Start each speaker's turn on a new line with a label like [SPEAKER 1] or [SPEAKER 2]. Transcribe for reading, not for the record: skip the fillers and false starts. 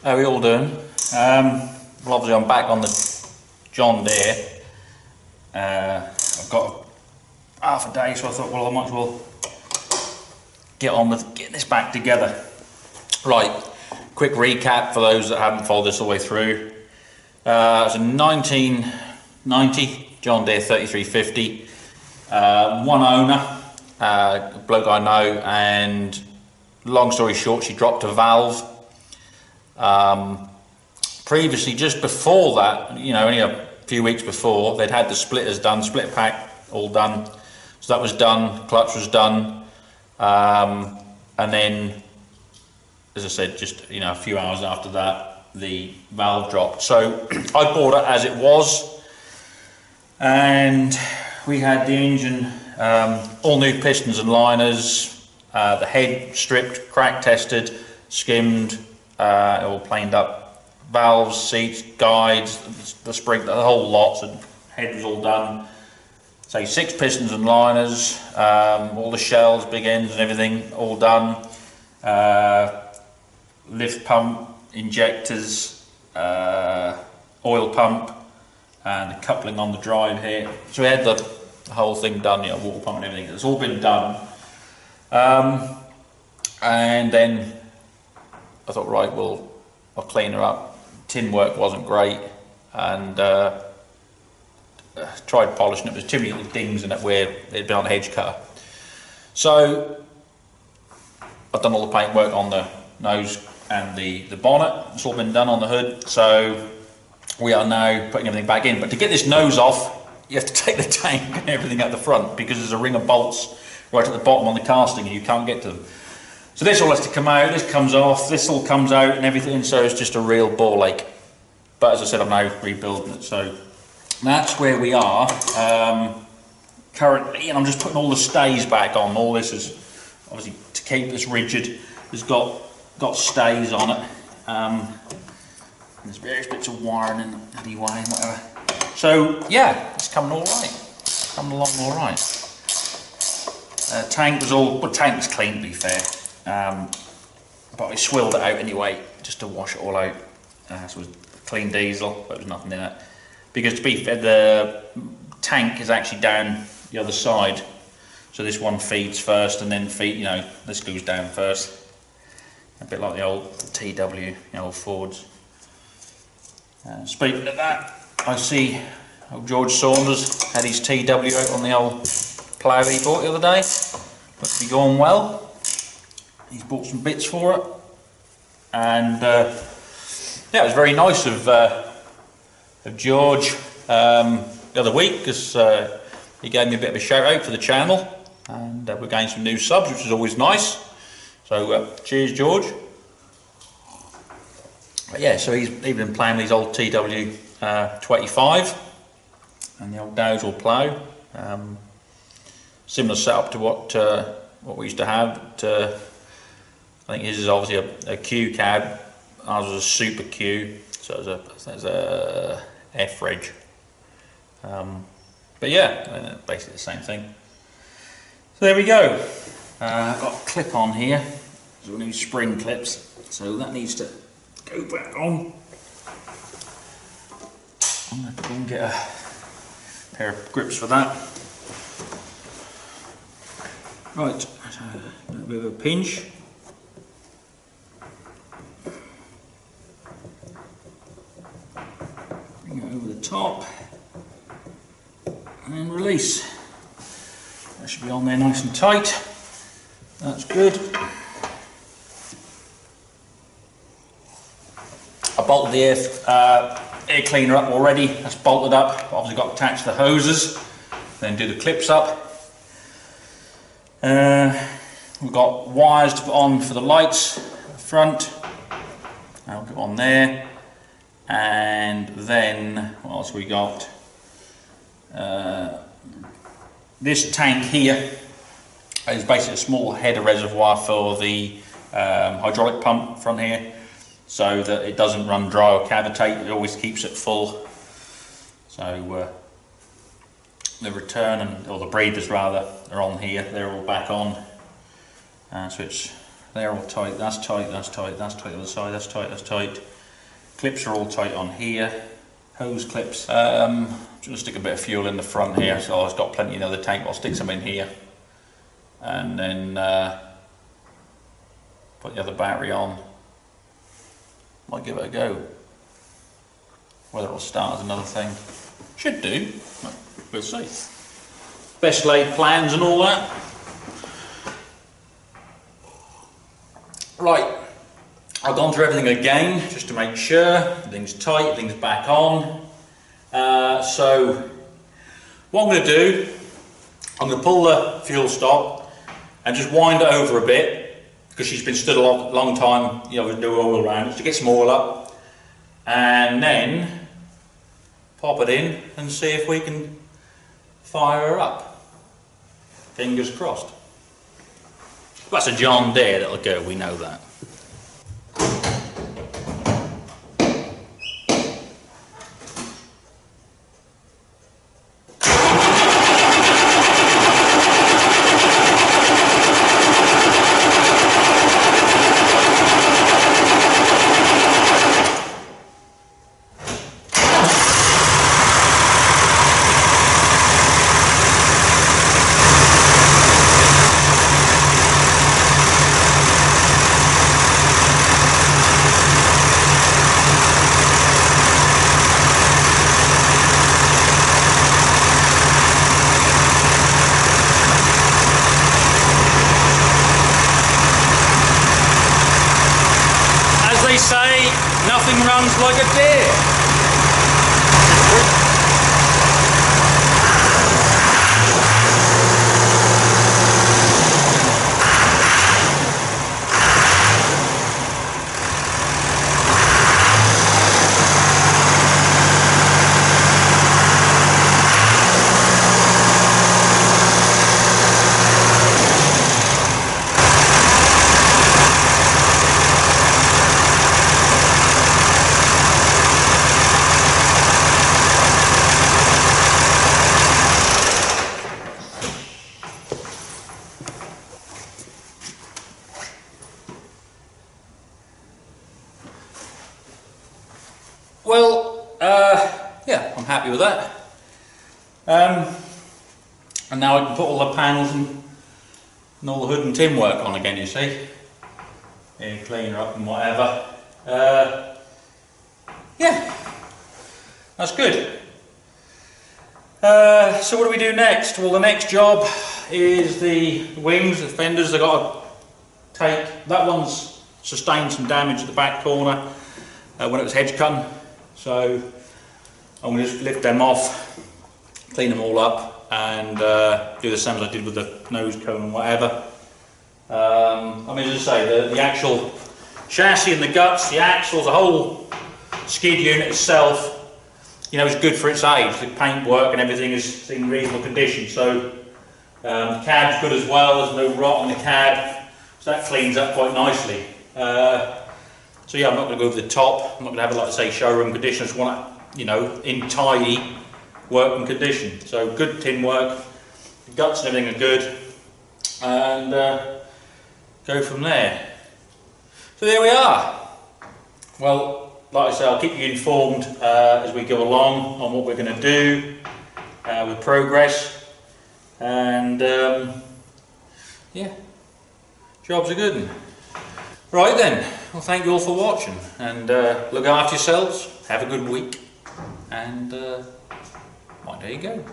[SPEAKER 1] How are we all doing? Well, obviously I'm back on the John Deere. I've got half a day, so I thought, well, I might as well get on with getting this back together. Right, quick recap for those that haven't followed this all the way through. It's a 1990 John Deere 3350. One owner, a bloke I know, and long story short, she dropped a valve. Previously, just before that, you know, only a few weeks before, they'd had the splitters done, split pack all done. So that was done, clutch was done, and then, as I said, just, you know, a few hours after that, the valve dropped. So I bought it as it was, and we had the engine, all new pistons and liners, the head stripped, crack tested, skimmed, all planed up, valves, seats, guides, the spring, the whole lot. So head was all done. So 6 pistons and liners, all the shells, big ends and everything, all done. Lift pump, injectors, oil pump, and the coupling on the drive here. So we had the whole thing done, you know, water pump and everything. It's all been done. And then I thought, right, well, I'll clean her up. Tin work wasn't great, and tried polishing it. There's too many little dings in it where it'd been on a hedge cutter. So I've done all the paint work on the nose and the bonnet. It's all been done on the hood. So we are now putting everything back in. But to get this nose off, you have to take the tank and everything at the front, because there's a ring of bolts right at the bottom on the casting and you can't get to them. So this all has to come out, this comes off, this all comes out and everything, so it's just a real ball ache. But as I said, I'm now rebuilding it, so that's where we are currently, and I'm just putting all the stays back on. All this is obviously to keep this rigid. It's got stays on it. There's various bits of wiring in the bloody way and whatever. So yeah, it's coming all right. Coming along all right. Tank was tank was clean, to be fair. But we swilled it out anyway, just to wash it all out. So it was clean diesel, but there was nothing in it. Because to be fair, the tank is actually down the other side. So this one feeds first, and then this goes down first. A bit like the old TW, the old Fords. Speaking of that, I see old George Saunders had his TW out on the old plough he bought the other day. Looks to be going well. He's bought some bits for it, and yeah, it was very nice of George the other week, because he gave me a bit of a shout out for the channel, and we're getting some new subs, which is always nice. So cheers, George. But yeah, so he's been playing these old TW 25 and the old Dowsall plough. Similar setup to what we used to have. But, I think his is obviously a Q cab. Ours was a super Q, so it was a F reg. But yeah, basically the same thing. So there we go. I've got a clip on here. So we need spring clips, so that needs to go back on. I'm going to go and get a pair of grips for that. Right, so a little bit of a pinch. Bring it over the top and release. That should be on there nice and tight. That's good. I bolted the air cleaner up already. That's bolted up. Obviously got to attach the hoses, then do the clips up. We've got wires to put on for the lights at the front. I'll go on there. And then what else we got? This tank here is basically a small header reservoir for the hydraulic pump front here, so that it doesn't run dry or cavitate. It always keeps it full. So the return or the breathers rather are on here. They're all back on. So it's they're all tight. That's tight, that's tight, that's tight on the side, that's tight, that's tight. Clips are all tight on here. Hose clips. I'm just going to stick a bit of fuel in the front here, so I've got plenty in the other tank. I'll stick some in here and then put the other battery on. Might give it a go. Whether it'll start is another thing. Should do. We'll see. Best laid plans and all that. Right, I've gone through everything again just to make sure everything's tight, everything's back on. So what I'm going to do, I'm going to pull the fuel stop and just wind it over a bit, because she's been stood a long time, you know, with no oil around it, to get some oil up, and then pop it in and see if we can fire her up. Fingers crossed. That's a John Deere that'll go, we know that. Say nothing runs like a Deere. Well, yeah, I'm happy with that. And now I can put all the panels and all the hood and tin work on again, you see. Yeah, clean her up and whatever. Yeah, that's good. So what do we do next? Well, the next job is the wings, the fenders. I've got to take, that one's sustained some damage at the back corner when it was hedge cutting. So I'm going to just lift them off, clean them all up, and do the same as I did with the nose cone and whatever. I mean, as I say, the actual chassis and the guts, the axles, the whole skid unit itself, you know, is good for its age. The paintwork and everything is in reasonable condition. So the cab's good as well. There's no rot in the cab, so that cleans up quite nicely. So yeah, I'm not going to go over the top. I'm not going to have it, like I say, showroom condition. I just want it, you know, in tidy working condition. So good tin work, the guts and everything are good, and go from there. So there we are. Well, like I say, I'll keep you informed as we go along on what we're going to do with progress, and yeah, jobs are good. Right then, well, thank you all for watching, and look after yourselves, have a good week, and well, there you go.